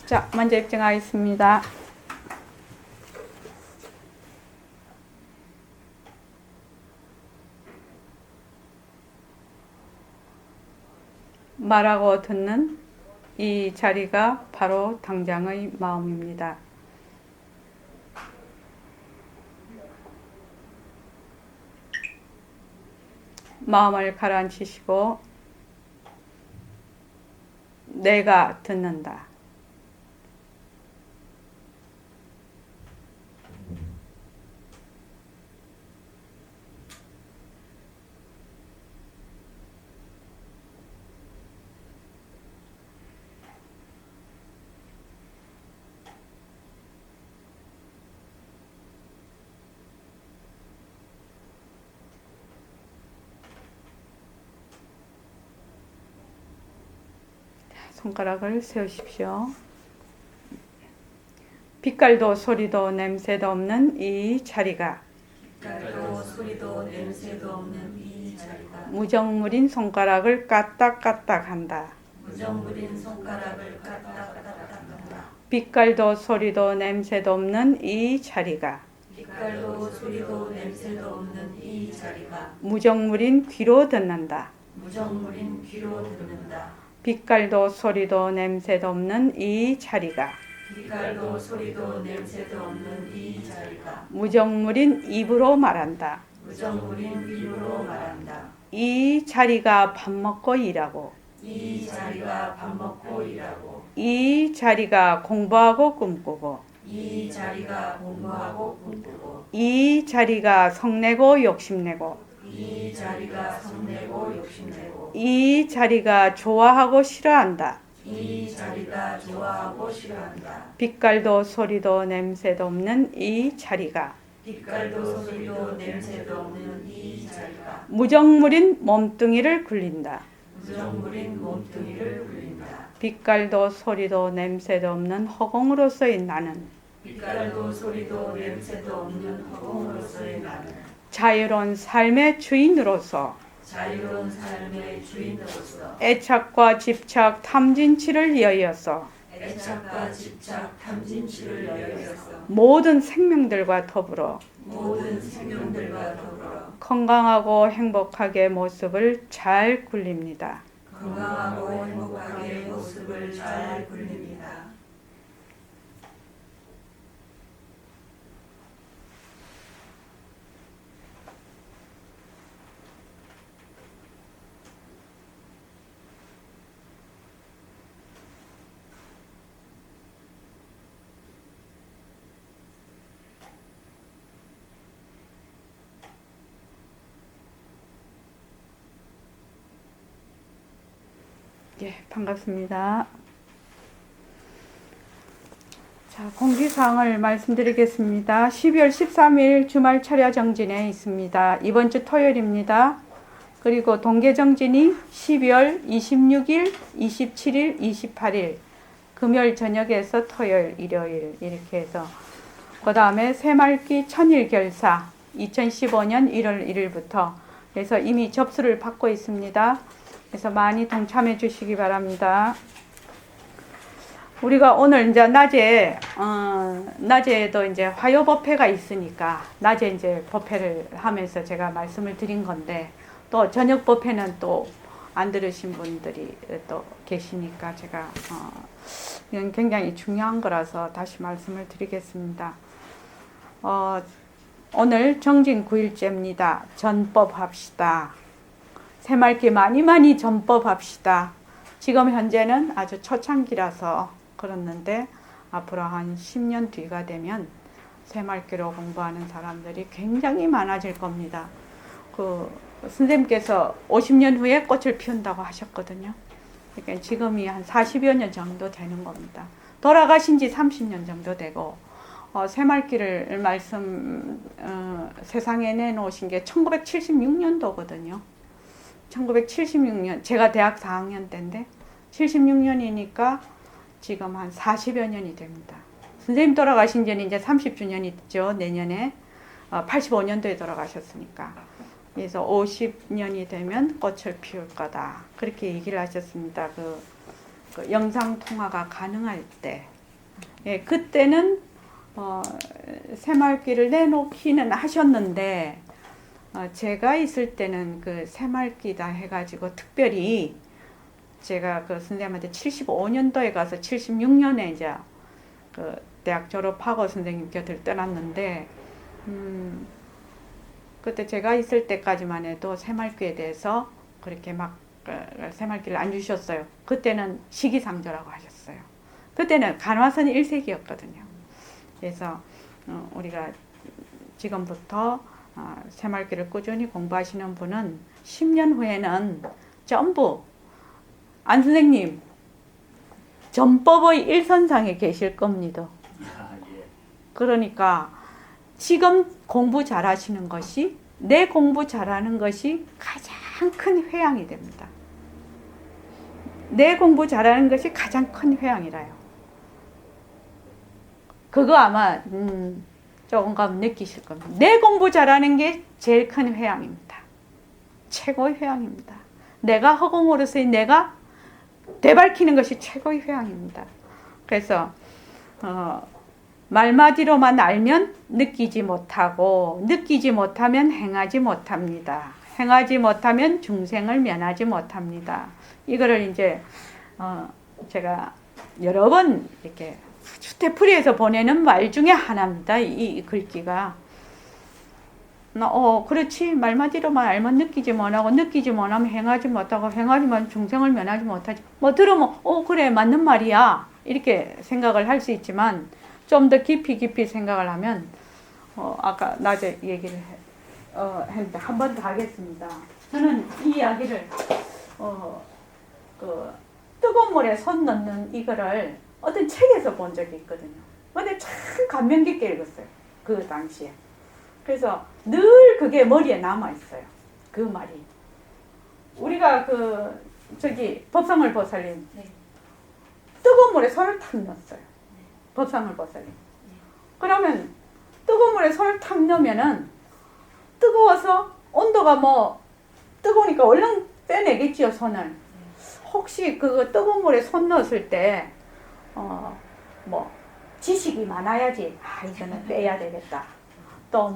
자, 먼저 입증하겠습니다. 말하고 듣는 이 자리가 바로 당장의 마음입니다. 마음을 가라앉히시고 내가 듣는다. 손가락을 세우십시오. 빛깔도 소리도 냄새도 없는 이 자리가 빛깔도 소리도 냄새도 없는 이 자리가 무정물인 손가락을 까딱까딱 한다. 무정물인 손가락을 까딱까딱한다. 빛깔도 소리도 냄새도 없는 이 자리가 빛깔도 소리도 냄새도 없는 이 자리가 무정물인 귀로 듣는다. 무정물인 귀로 듣는다. 빛깔도 소리도 냄새도 없는 이 자리가 빛깔도 소리도 냄새도 없는 이 자리가 무정물인 입으로 말한다. 무정물인 입으로 말한다. 이 자리가 밥 먹고 일하고 이 자리가 밥 먹고 일하고 이 자리가 공부하고 꿈꾸고 이 자리가 공부하고 꿈꾸고 이 자리가 성내고 욕심내고 이 자리가 성내고 욕심내고 이 자리가 좋아하고 싫어한다. 이 자리가 좋아하고 싫어한다. 빛깔도 소리도 냄새도 없는 이 자리가 빛깔도 소리도 냄새도 없는 이 자리가 무정물인 몸뚱이를 굴린다. 무정물인 몸뚱이를 굴린다. 빛깔도 소리도 냄새도 없는 허공으로서의 나는 빛깔도 소리도 냄새도 없는 허공으로서의 나는 자유로운 삶의 주인으로서 자유로운 삶의 주인으로서 애착과 집착 탐진치를 위하여서 애착과 집착 탐진치를 위하여서 모든 생명들과 더불어 모든 생명들과 더불어 건강하고 행복하게 모습을 잘 굴립니다. 건강하고 행복하게 모습을 잘 굴립니다. 예, 반갑습니다. 자, 공지사항을 말씀드리겠습니다. 12월 13일 주말 철야 정진에 있습니다. 이번 주 토요일입니다. 그리고 동계 정진이 12월 26일, 27일, 28일 금요일 저녁에서 토요일, 일요일 이렇게 해서 그 다음에 새말기 천일결사 2015년 1월 1일부터 그래서 이미 접수를 받고 있습니다. 그래서 많이 동참해 주시기 바랍니다. 우리가 오늘 이제 낮에도 이제 화요법회가 있으니까 낮에 이제 법회를 하면서 제가 말씀을 드린 건데 또 저녁 법회는 또 안 들으신 분들이 또 계시니까 제가 이건 굉장히 중요한 거라서 다시 말씀을 드리겠습니다. 오늘 정진 9일째입니다. 전법합시다. 새말기 많이 전법합시다. 지금 현재는 아주 초창기라서 그렇는데 앞으로 한 10년 뒤가 되면 새말기로 공부하는 사람들이 굉장히 많아질 겁니다. 선생님께서 50년 후에 꽃을 피운다고 하셨거든요. 그러니까 지금이 한 40여 년 정도 되는 겁니다. 돌아가신 지 30년 정도 되고 새말기를 세상에 내놓으신 게 1976년도거든요. 1976년, 제가 대학 4학년 때인데 76년이니까 지금 한 40여 년이 됩니다. 선생님 돌아가신 지는 이제 30주년이죠. 내년에 85년도에 돌아가셨으니까. 그래서 50년이 되면 꽃을 피울 거다. 그렇게 얘기를 하셨습니다. 그 영상 통화가 가능할 때 예, 그때는 새말귀를 내놓기는 하셨는데 제가 있을 때는 그 새말귀다 해가지고 특별히 제가 그 선생님한테 75년도에 가서 76년에 이제 그 대학 졸업하고 선생님 곁을 떠났는데 그때 제가 있을 때까지만 해도 새말귀에 대해서 그렇게 막 새말귀를 안 주셨어요. 그때는 시기상조라고 하셨어요. 그때는 간화선 1세기였거든요. 그래서 우리가 지금부터 새말귀를 꾸준히 공부하시는 분은 10년 후에는 전부 안 선생님 전법의 일선상에 계실 겁니다. 그러니까 지금 공부 잘하시는 것이 내 공부 잘하는 것이 가장 큰 회양이 됩니다. 내 공부 잘하는 것이 가장 큰 회양이라요. 그거 아마 조금감 느끼실 겁니다. 내 공부 잘하는 게 제일 큰 회양입니다. 최고의 회양입니다. 내가 허공으로서의 내가 되밟히는 것이 최고의 회양입니다. 그래서 말마디로만 알면 느끼지 못하고 느끼지 못하면 행하지 못합니다. 행하지 못하면 중생을 면하지 못합니다. 이거를 이제 제가 여러 번 이렇게 되풀이해서 보내는 말 중에 하나입니다. 이 글귀가. 그렇지. 말마디로만 알면 느끼지 못하고 느끼지 못하면 행하지 못하고 행하지만 중생을 면하지 못하지. 뭐 들으면 그래 맞는 말이야. 이렇게 생각을 할 수 있지만 좀 더 깊이 생각을 하면 아까 낮에 얘기를 했는데 한 번 더 하겠습니다. 저는 이 이야기를 그 뜨거운 물에 손 넣는 이거를 어떤 책에서 본 적이 있거든요. 근데 참 감명 깊게 읽었어요. 그 당시에. 그래서 늘 그게 머리에 남아 있어요. 그 말이. 우리가 법상을 보살님 뜨거운 물에 손을 탁 넣었어요. 법상을 보살님. 그러면 뜨거운 물에 손을 탁 넣으면은 뜨거워서 온도가 뜨거우니까 얼른 빼내겠지요, 손을. 혹시 그 뜨거운 물에 손 넣었을 때 지식이 많아야지. 이거는 빼야 되겠다. 또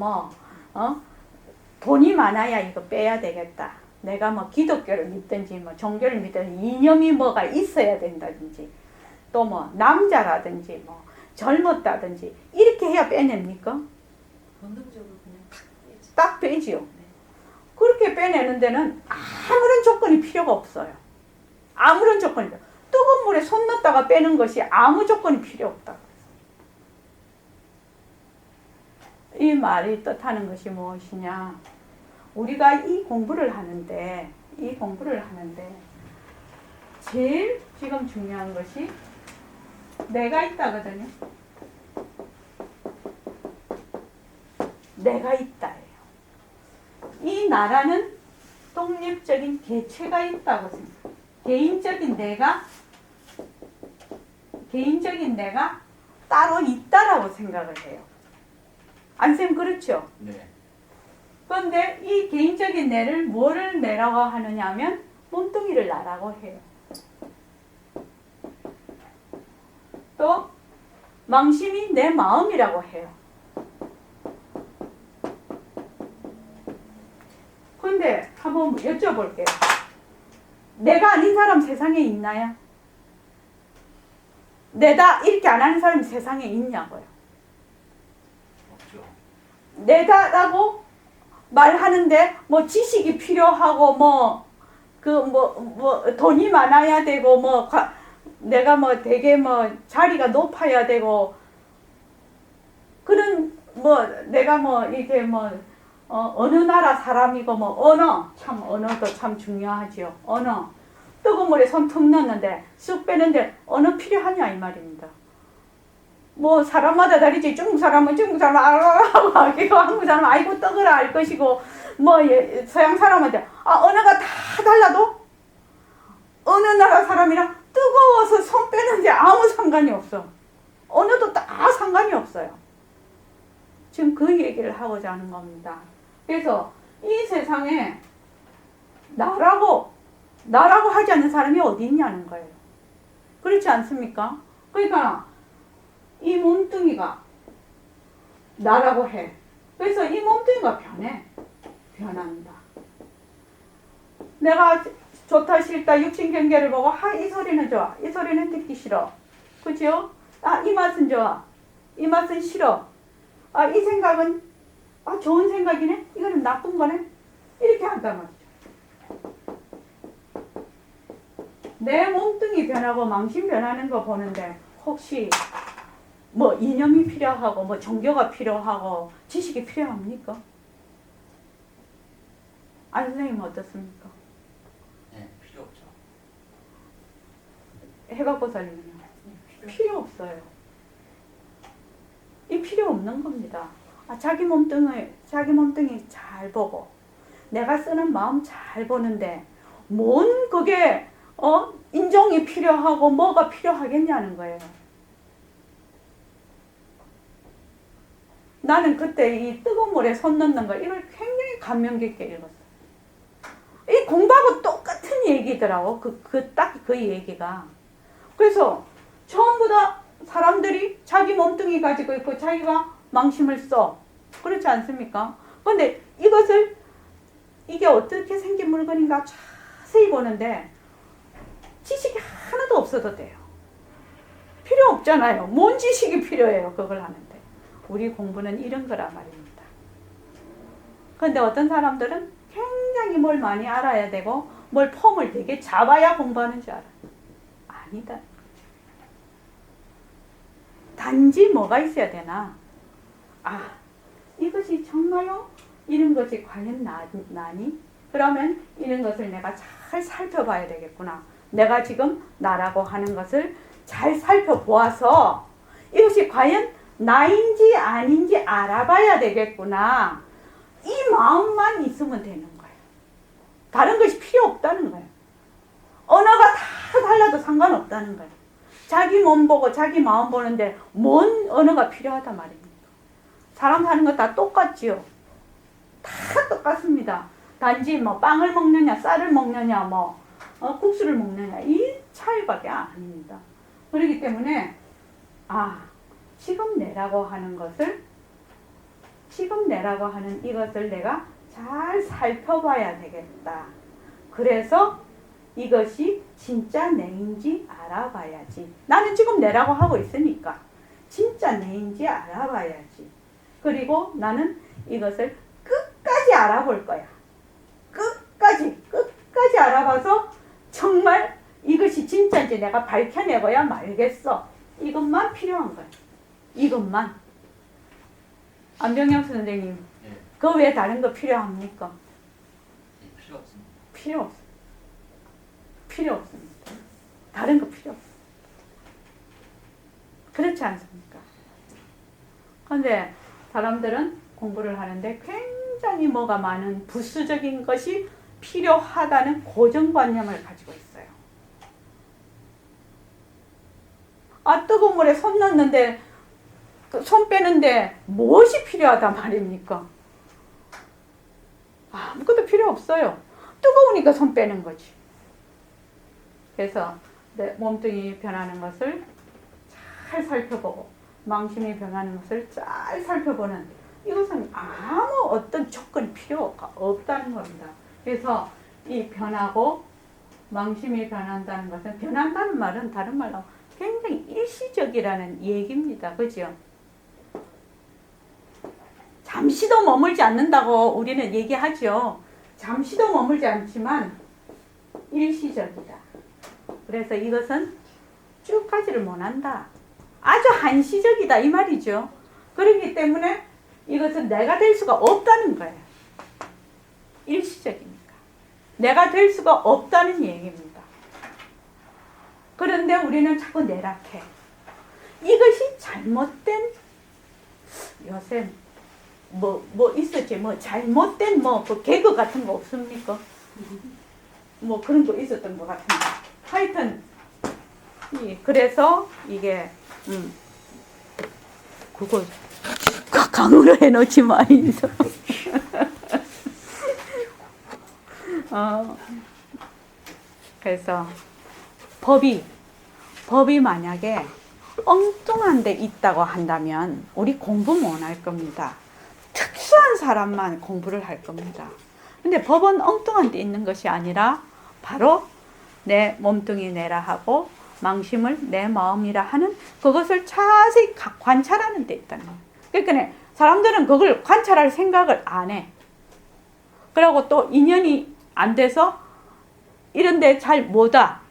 돈이 많아야 이거 빼야 되겠다. 내가 기독교를 믿든지 종교를 믿든지 이념이 뭐가 있어야 된다든지 또 남자라든지 젊었다든지 이렇게 해야 빼냅니까? 본능적으로 그냥 딱 빼지요. 그렇게 빼내는 데는 아무런 조건이 필요가 없어요. 아무런 조건이 필요. 뜨거운 물에 손 넣었다가 빼는 것이 아무 조건이 필요 없다. 이 말이 뜻하는 것이 무엇이냐? 우리가 이 공부를 하는데 제일 지금 중요한 것이 내가 있다거든요. 내가 있다예요. 이 나라는 독립적인 개체가 있다고 생각해요. 개인적인 내가 따로 있다라고 생각을 해요. 안쌤 그렇죠? 네. 그런데 이 개인적인 내를 뭐를 내라고 하느냐 하면 몸뚱이를 나라고 해요. 또 망심이 내 마음이라고 해요. 그런데 한번 여쭤볼게요. 내가 아닌 사람 세상에 있나요? 내다 이렇게 안 하는 사람이 세상에 있냐고요. 없죠. 내다라고 말하는데 지식이 필요하고 돈이 많아야 되고 내가 되게 자리가 높아야 되고 그런 내가 이게 어느 나라 사람이고 언어도 참 중요하지요. 언어 뜨거운 물에 손 툭 넣는데 쑥 빼는데 언어 필요하냐 이 말입니다. 사람마다 다르지. 중국 사람은 알고 한국 사람은 아이고 떡으라 알 것이고 서양 사람한테 언어가 다 달라도 어느 나라 사람이랑 뜨거워서 손 빼는데 아무 상관이 없어. 언어도 다 상관이 없어요. 지금 그 얘기를 하고자 하는 겁니다. 그래서 이 세상에 나라고 하지 않는 사람이 어디 있냐는 거예요. 그렇지 않습니까? 그러니까 이 몸뚱이가 나라고 해. 그래서 이 몸뚱이가 변한다. 내가 좋다 싫다 육신 경계를 보고 이 소리는 좋아, 이 소리는 듣기 싫어, 그죠? 이 맛은 좋아, 이 맛은 싫어, 이 생각은 좋은 생각이네, 이거는 나쁜 거네, 이렇게 한단 말이죠. 내 몸뚱이 변하고 망신 변하는 거 보는데 혹시 뭐 이념이 필요하고 뭐 종교가 필요하고 지식이 필요합니까? 안 선생님은 어떻습니까? 네, 필요 없죠. 해갖고 살려면 필요 없어요. 이 필요 없는 겁니다. 자기 몸뚱이 잘 보고 내가 쓰는 마음 잘 보는데 뭔 그게 인종이 필요하고 뭐가 필요하겠냐는 거예요. 나는 그때 이 뜨거운 물에 손 넣는 거 이걸 굉장히 감명 깊게 읽었어요. 이 공부하고 똑같은 얘기더라고. 딱 그 얘기가. 그래서 전부 다 사람들이 자기 몸뚱이 가지고 있고 자기가 망심을 써. 그렇지 않습니까? 그런데 이게 어떻게 생긴 물건인가 자세히 보는데 지식이 하나도 없어도 돼요. 필요 없잖아요. 뭔 지식이 필요해요. 그걸 하는데. 우리 공부는 이런 거라 말입니다. 그런데 어떤 사람들은 굉장히 뭘 많이 알아야 되고 뭘 폼을 되게 잡아야 공부하는 줄 알아요. 아니다. 단지 뭐가 있어야 되나? 이것이 정말로 이런 것이 과연 나니? 그러면 이런 것을 내가 잘 살펴봐야 되겠구나. 내가 지금 나라고 하는 것을 잘 살펴보아서 이것이 과연 나인지 아닌지 알아봐야 되겠구나. 이 마음만 있으면 되는 거예요. 다른 것이 필요 없다는 거예요. 언어가 다 달라도 상관없다는 거예요. 자기 몸 보고 자기 마음 보는데 뭔 언어가 필요하단 말입니까? 사람 사는 거 다 똑같지요. 다 똑같습니다. 단지 뭐 빵을 먹느냐 쌀을 먹느냐 국수를 먹느냐 이 차이밖에 아닙니다. 그렇기 때문에 지금 내라고 하는 이것을 내가 잘 살펴봐야 되겠다. 그래서 이것이 진짜 내인지 알아봐야지. 나는 지금 내라고 하고 있으니까 진짜 내인지 알아봐야지. 그리고 나는 이것을 끝까지 알아볼 거야. 끝까지 알아봐서 정말 이것이 진짜인지 내가 밝혀내고야 말겠어. 이것만 필요한 거야. 이것만. 안병영 선생님, 네, 그 외에 다른 거 필요합니까? 필요 없습니다. 필요 없어요. 필요 없습니다. 다른 거 필요 없어요. 그렇지 않습니까? 그런데 사람들은 공부를 하는데 굉장히 뭐가 많은 부수적인 것이 필요하다는 고정관념을 가지고 있어요. 뜨거운 물에 손 넣는데 손 빼는데 무엇이 필요하단 말입니까? 아무것도 필요 없어요. 뜨거우니까 손 빼는 거지. 그래서 내 몸뚱이 변하는 것을 잘 살펴보고 망심이 변하는 것을 잘 살펴보는 이것은 아무 어떤 조건이 필요가 없다는 겁니다. 그래서 이 변하고 망심이 변한다는 것은 변한다는 말은 다른 말로 굉장히 일시적이라는 얘기입니다. 그죠? 잠시도 머물지 않는다고 우리는 얘기하죠. 잠시도 머물지 않지만 일시적이다. 그래서 이것은 쭉 가지를 못한다. 아주 한시적이다 이 말이죠. 그렇기 때문에 이것은 내가 될 수가 없다는 거예요. 일시적이니까. 내가 될 수가 없다는 얘기입니다. 그런데 우리는 자꾸 내락해. 이것이 잘못된 요새 뭐 있었지 잘못된 그 개그 같은 거 없습니까? 그런 거 있었던 것 같은데 하여튼 그래서 이게 그거 강으로 해놓지 마이소. 그래서 법이 만약에 엉뚱한 데 있다고 한다면 우리 공부 못 할 겁니다. 특수한 사람만 공부를 할 겁니다. 근데 법은 엉뚱한 데 있는 것이 아니라 바로 내 몸뚱이 내라 하고 망심을 내 마음이라 하는 그것을 자세히 관찰하는 데 있다는 거예요. 그러니까 사람들은 그걸 관찰할 생각을 안 해. 그리고 또 인연이 안 돼서 이런 데 잘 못 와.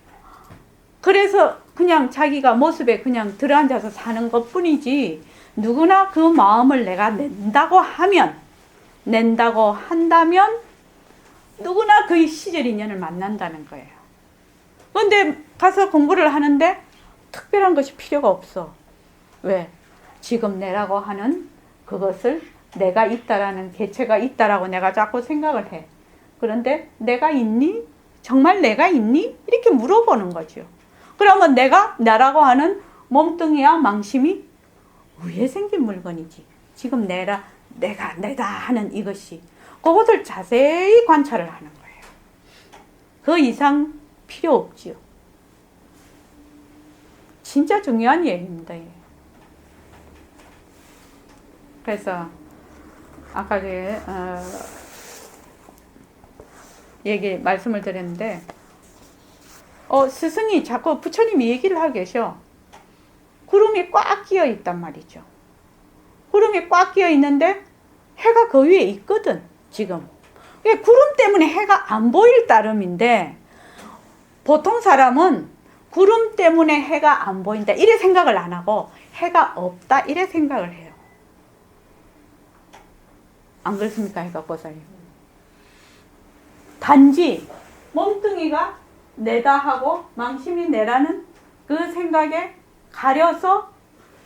그래서 그냥 자기가 모습에 그냥 들어앉아서 사는 것 뿐이지, 누구나 그 마음을 내가 낸다고 한다면 누구나 그 시절 인연을 만난다는 거예요. 그런데 가서 공부를 하는데 특별한 것이 필요가 없어. 왜? 지금 내라고 하는 그것을 내가 있다라는 개체가 있다라고 내가 자꾸 생각을 해. 그런데 내가 있니? 정말 내가 있니? 이렇게 물어보는 거죠. 그러면 나라고 하는 몸뚱이와 망심이 왜 생긴 물건이지? 지금 내가 내다 하는 이것이, 그것을 자세히 관찰을 하는 거예요. 그 이상 필요 없지요. 진짜 중요한 얘기입니다. 그래서 아까 말씀을 드렸는데, 스승이 자꾸 부처님이 얘기를 하고 계셔. 구름이 꽉 끼어 있단 말이죠. 구름이 꽉 끼어 있는데 해가 그 위에 있거든, 지금. 구름 때문에 해가 안 보일 따름인데, 보통 사람은 구름 때문에 해가 안 보인다 이래 생각을 안 하고 해가 없다 이래 생각을 해요. 안 그렇습니까, 해각보살님? 단지 몸뚱이가 내다 하고 망심이 내라는 그 생각에 가려서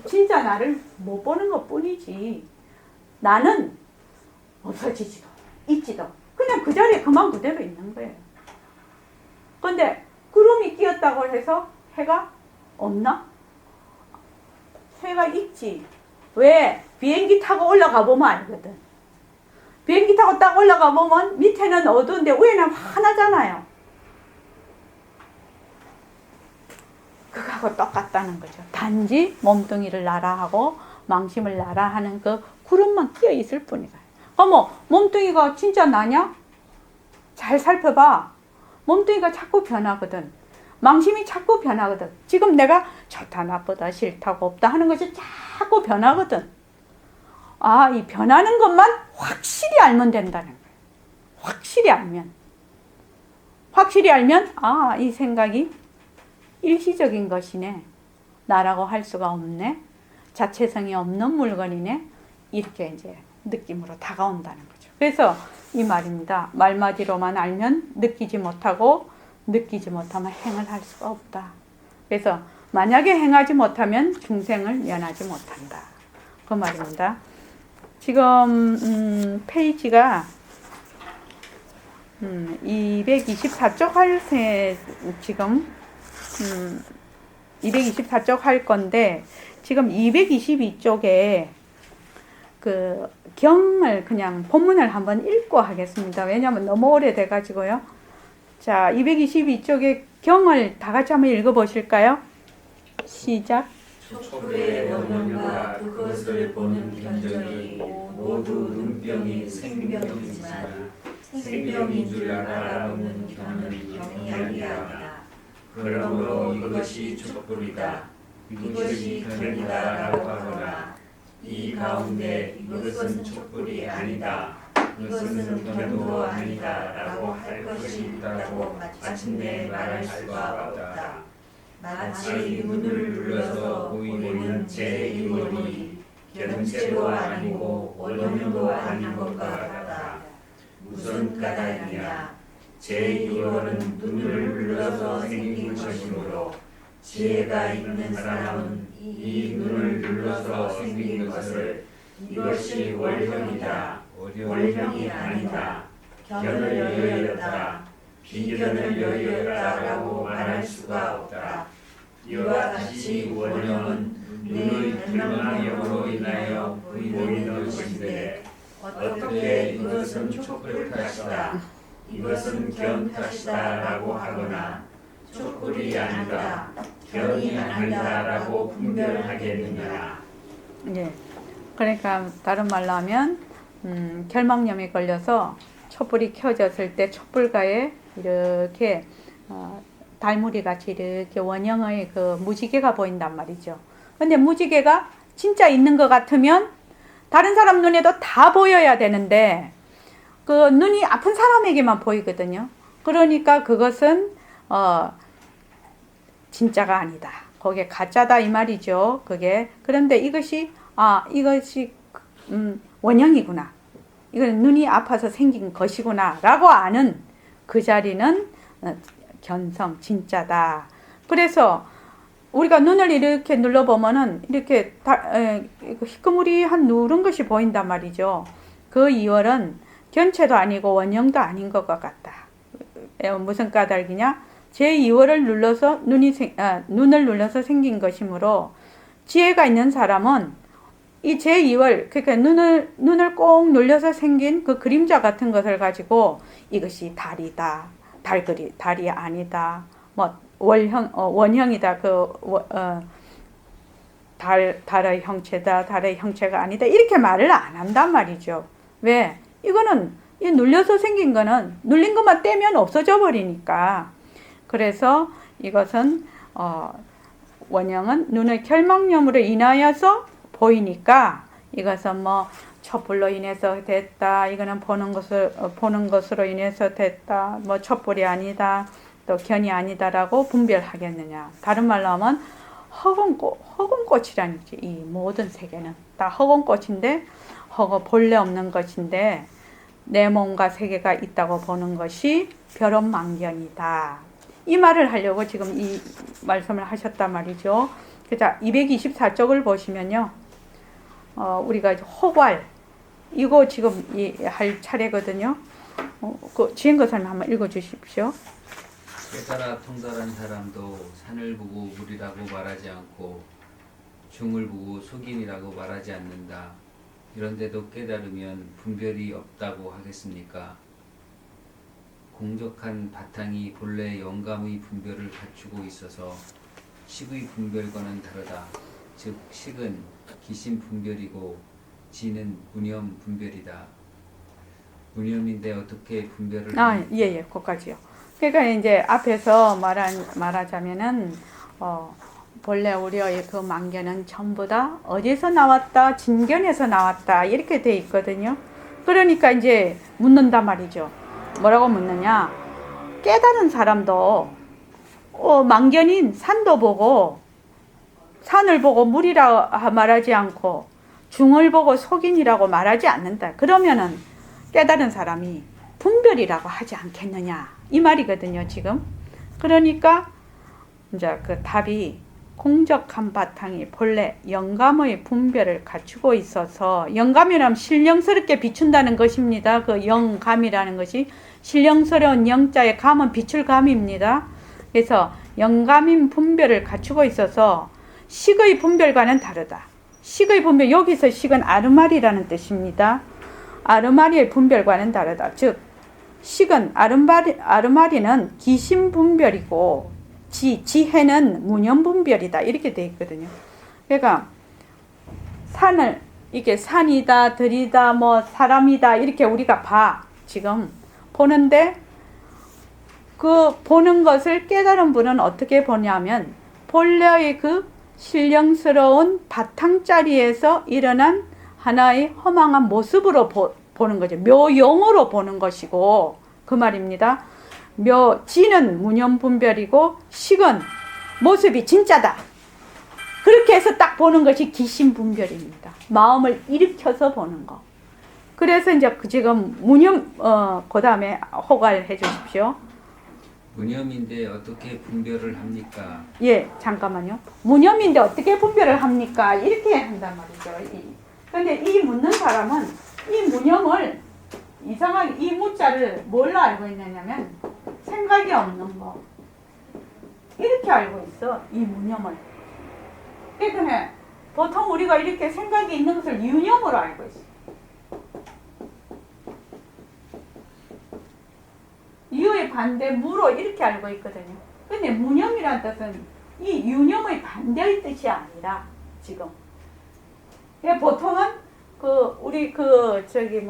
진짜 나를 못 보는 것 뿐이지, 나는 없어지지도 있지도 그냥 그 자리에 그만 그대로 있는 거예요. 근데 구름이 끼었다고 해서 해가 없나? 해가 있지. 왜? 비행기 타고 올라가 보면 알거든. 비행기 타고 딱 올라가 보면 밑에는 어두운데 위에는 환하잖아요. 그거하고 똑같다는 거죠. 단지 몸뚱이를 나라 하고 망심을 나라 하는 그 구름만 끼어 있을 뿐이다. 어머, 몸뚱이가 진짜 나냐? 잘 살펴봐. 몸뚱이가 자꾸 변하거든. 망심이 자꾸 변하거든. 지금 내가 좋다, 나쁘다, 싫다고 없다 하는 것이 자꾸 변하거든. 이 변하는 것만 확실히 알면 된다는 거예요. 확실히 알면, 이 생각이 일시적인 것이네. 나라고 할 수가 없네. 자체성이 없는 물건이네. 이렇게 이제 느낌으로 다가온다는 거죠. 그래서 이 말입니다. 말마디로만 알면 느끼지 못하고, 느끼지 못하면 행을 할 수가 없다. 그래서 만약에 행하지 못하면 중생을 면하지 못한다. 그 말입니다. 지금 페이지가 224쪽 지금 224쪽 할 건데, 지금 222쪽에 그 경을 그냥 본문을 한번 읽고 하겠습니다. 왜냐하면 너무 오래돼가지고요. 자, 222쪽에 경을 다 같이 한번 읽어보실까요? 시작. 촛불의 원론과 그것을 보는 견적이 모두 눈병이 생병이지만 생병인 줄 알아보는 견은 병이 아니라. 그러므로 이것이 촛불이다, 이것이 견이다라고 하거나 이 가운데 이것은 촛불이 아니다, 이것은 견도 아니다라고 할 것이 있다고 마침내 말할 수가 없다. 마치 눈을 눌러서 보이는 제2원이 견체도 아니고 원형도 아닌 것과 같다. 무슨 까닭이냐? 제2원은 눈을 눌러서 생긴 것이므로 지혜가 있는 사람은 이 눈을 눌러서 생긴 것을 이것이 월형이다, 월형이 아니다, 견을 여였다, 비견을 여였다라고 말할 수가 없다. 이와 같이 원형은 눈의 들망형으로 인하여 보이는 것인데, 어떻게 이것은 촛불 탓이다, 이것은 견 탓이다라고 하거나 촛불이 아니다, 견이 아니다라고 분별하겠느냐. 예. 그러니까 다른 말로 하면 결막염에 걸려서 촛불이 켜졌을 때 촛불가에 이렇게 달무리 같이 이렇게 원형의 그 무지개가 보인단 말이죠. 근데 무지개가 진짜 있는 것 같으면 다른 사람 눈에도 다 보여야 되는데 그 눈이 아픈 사람에게만 보이거든요. 그러니까 그것은 진짜가 아니다. 그게 가짜다 이 말이죠. 그게 그런데 이것이 원형이구나. 이건 눈이 아파서 생긴 것이구나라고 아는 그 자리는 견성 진짜다. 그래서 우리가 눈을 이렇게 눌러보면은 이렇게 희끄무리한 누런 것이 보인단 말이죠. 그 이월은 견체도 아니고 원형도 아닌 것 같다. 무슨 까닭이냐? 제2월을 눌러서 눈을 눌러서 생긴 것이므로 지혜가 있는 사람은 이 제2월 그러니까 눈을 꼭 눌려서 생긴 그 그림자 같은 것을 가지고 이것이 달이다. 달이 아니다. 뭐 원형이다. 달의 형체다. 달의 형체가 아니다. 이렇게 말을 안 한단 말이죠. 왜? 이거는 이 눌려서 생긴 거는 눌린 것만 떼면 없어져 버리니까. 그래서 이것은 원형은 눈의 결막염으로 인하여서 보이니까 이것은 뭐 촛불로 인해서 됐다. 이거는 보는 것으로 인해서 됐다. 뭐 촛불이 아니다. 또 견이 아니다라고 분별하겠느냐. 다른 말로 하면 허공꽃이라는지 이 모든 세계는 다 허공꽃인데 본래 없는 것인데 내 몸과 세계가 있다고 보는 것이 벼롯망견이다. 이 말을 하려고 지금 이 말씀을 하셨단 말이죠. 자, 224쪽을 보시면요. 우리가 호괄 이거 지금 할 차례거든요. 그 지행거사님 한번 읽어 주십시오. 깨달아 통달한 사람도 산을 보고 물이라고 말하지 않고 중을 보고 속인이라고 말하지 않는다. 이런데도 깨달으면 분별이 없다고 하겠습니까? 공적한 바탕이 본래 영감의 분별을 갖추고 있어서 식의 분별과는 다르다. 즉 식은 기심 분별이고 지는 무념 분별이다. 무념인데 어떻게 분별을 예, 그까지요. 그러니까 이제 앞에서 말하자면은 본래 우리의 그 망견은 전부 다 어디서 나왔다? 진견에서 나왔다. 이렇게 돼 있거든요. 그러니까 이제 묻는단 말이죠. 뭐라고 묻느냐? 깨달은 사람도 망견인 산도 보고 산을 보고 물이라 말하지 않고 중을 보고 속인이라고 말하지 않는다. 그러면은 깨달은 사람이 분별이라고 하지 않겠느냐 이 말이거든요. 지금 그러니까 이제 그 답이 공적한 바탕이 본래 영감의 분별을 갖추고 있어서 영감이라면 신령스럽게 비춘다는 것입니다. 그 영감이라는 것이 신령스러운 영자의 감은 비출 감입니다. 그래서 영감인 분별을 갖추고 있어서 식의 분별과는 다르다. 식의 분별 여기서 식은 아르마리라는 뜻입니다. 아르마리의 분별과는 다르다. 즉 식은 아르마리는 기심 분별이고 지혜는 무념 분별이다. 이렇게 되어 있거든요. 그러니까 산을 이게 산이다, 들이다, 뭐 사람이다 이렇게 우리가 지금 보는데 그 보는 것을 깨달은 분은 어떻게 보냐면 본래의 그 신령스러운 바탕자리에서 일어난 하나의 허망한 모습으로 보는 거죠. 묘용으로 보는 것이고 그 말입니다. 지는 무념 분별이고 식은 모습이 진짜다. 그렇게 해서 딱 보는 것이 기심 분별입니다. 마음을 일으켜서 보는 거. 그래서 이제 지금 무념 그 다음에 호괄해 주십시오. 무념인데 어떻게 분별을 합니까? 예, 잠깐만요. 무념인데 어떻게 분별을 합니까? 이렇게 한단 말이죠. 근데 이 묻는 사람은 이 무념을 이상하게 이 무자를 뭘로 알고 있느냐면 생각이 없는 거. 이렇게 알고 있어. 이 무념을. 그러니까 보통 우리가 이렇게 생각이 있는 것을 유념으로 알고 있어. 유의 반대 무로 이렇게 알고 있거든요. 근데 무념이란 뜻은 이 유념의 반대의 뜻이 아니라 지금 보통은 우리 저기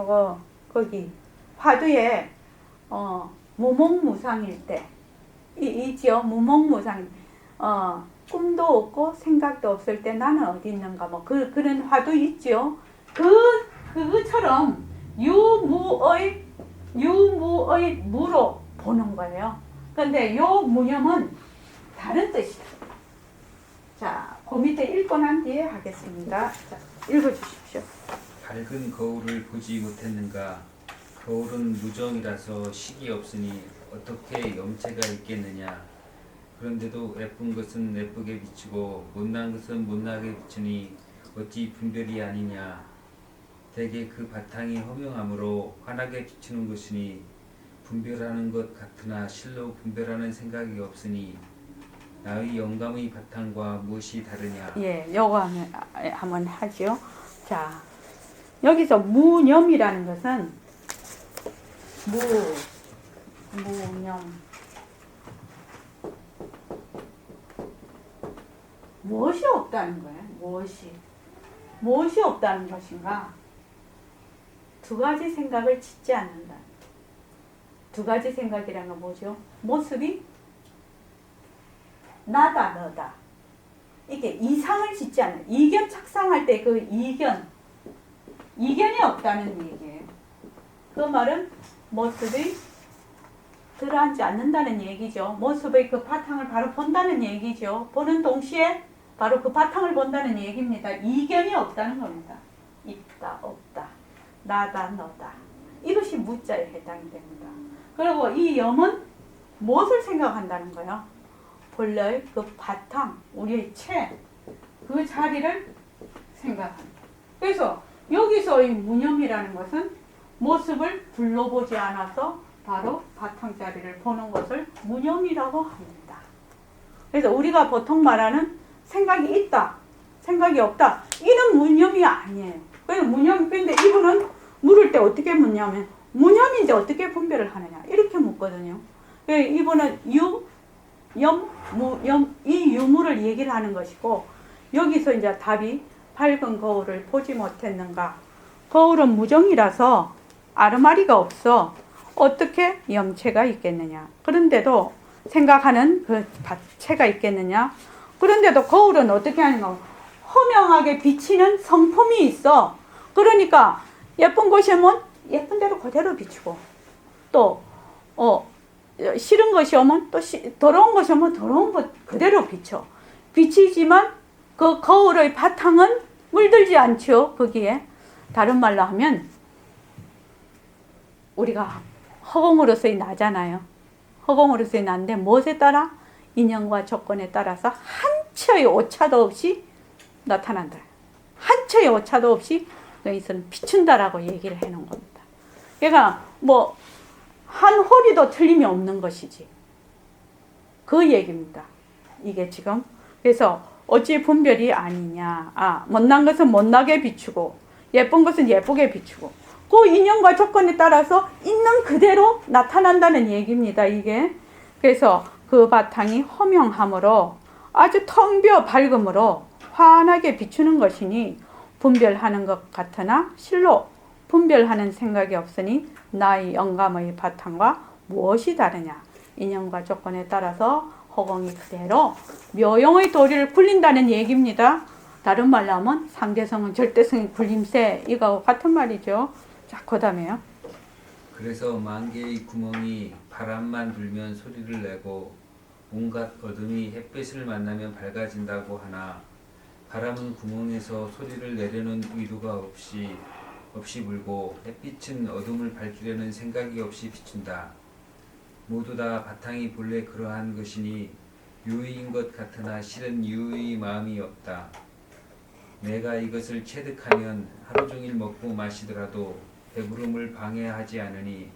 거기 화두에 무몽무상일 때 있지요. 무몽무상 꿈도 없고 생각도 없을 때 나는 어디 있는가 그런 화두 있죠. 그것처럼 유무의 무로 보는 거예요. 근데 요 무념은 다른 뜻이다. 자, 그 밑에 읽고 난 뒤에 하겠습니다. 자, 읽어주십시오. 밝은 거울을 보지 못했는가? 거울은 무정이라서 식이 없으니 어떻게 염체가 있겠느냐? 그런데도 예쁜 것은 예쁘게 비추고 못난 것은 못나게 비추니 어찌 분별이 아니냐? 대개 그 바탕이 허명함으로 환하게 비추는 것이니 분별하는 것 같으나 실로 분별하는 생각이 없으니 나의 영감의 바탕과 무엇이 다르냐? 예, 요거 한번 하죠. 자, 여기서 무념이라는 것은 무념 무엇이 없다는 거예요. 무엇이 없다는 것인가? 두 가지 생각을 짓지 않는다. 두 가지 생각이라는 건 뭐죠? 모습이 나다 너다. 이게 이상을 짓지 않는, 이견 착상할 때 그 이견이 없다는 얘기예요. 그 말은 모습이 들어앉지 않는다는 얘기죠. 모습의 그 바탕을 바로 본다는 얘기죠. 보는 동시에 바로 그 바탕을 본다는 얘기입니다. 이견이 없다는 겁니다. 있다, 없다, 나다, 너다. 이것이 무자에 해당이 됩니다. 그리고 이 염은 무엇을 생각한다는 거예요? 본래의 그 바탕, 우리의 그 자리를 생각합니다. 그래서 여기서 이 무념이라는 것은 모습을 둘러보지 않아서 바로 바탕 자리를 보는 것을 무념이라고 합니다. 그래서 우리가 보통 말하는 생각이 있다, 생각이 없다, 이는 무념이 아니에요. 그래서 그런데 이분은 물을 때 어떻게 묻냐면 무념인지 어떻게 분별을 하느냐 이렇게 묻거든요. 이분은 이 유무를 얘기를 하는 것이고, 여기서 이제 답이 밝은 거울을 보지 못했는가? 거울은 무정이라서 아르마리가 없어 어떻게 염체가 있겠느냐? 그런데도 생각하는 그 체가 있겠느냐? 그런데도 거울은 어떻게 하는가? 허명하게 비치는 성품이 있어. 그러니까 예쁜 것이 오면 예쁜 대로 그대로 비추고, 또 싫은 것이 오면 또 더러운 것이 오면 더러운 것 그대로 비치지만 그 거울의 바탕은 물들지 않죠. 거기에 다른 말로 하면 우리가 허공으로서의 나잖아요. 허공으로서의 나인데 무엇에 따라? 인연과 조건에 따라서 한 치의 오차도 없이 나타난다. 한 치의 오차도 없이 여기서는 비춘다라고 얘기를 해놓은 겁니다. 그러니까 한 홀이도 틀림이 없는 것이지. 그 얘기입니다. 이게 지금. 그래서 어찌 분별이 아니냐. 못난 것은 못나게 비추고 예쁜 것은 예쁘게 비추고 그 인연과 조건에 따라서 있는 그대로 나타난다는 얘기입니다. 이게. 그래서 그 바탕이 허명함으로 아주 텅 비어 밝음으로 환하게 비추는 것이니 분별하는 것 같으나 실로 분별하는 생각이 없으니 나의 영감의 바탕과 무엇이 다르냐. 인연과 조건에 따라서 허공이 그대로 묘용의 도리를 굴린다는 얘기입니다. 다른 말로 하면 상대성은 절대성의 굴림새, 이거하고 같은 말이죠. 자, 그 다음에요. 그래서 만개의 구멍이 바람만 불면 소리를 내고 온갖 어둠이 햇빛을 만나면 밝아진다고 하나, 바람은 구멍에서 소리를 내려는 의도가 없이 불고 햇빛은 어둠을 밝히려는 생각이 없이 비춘다. 모두 다 바탕이 본래 그러한 것이니 유의인 것 같으나 실은 유의의 마음이 없다. 내가 이것을 체득하면 하루 종일 먹고 마시더라도 배부름을 방해하지 않으니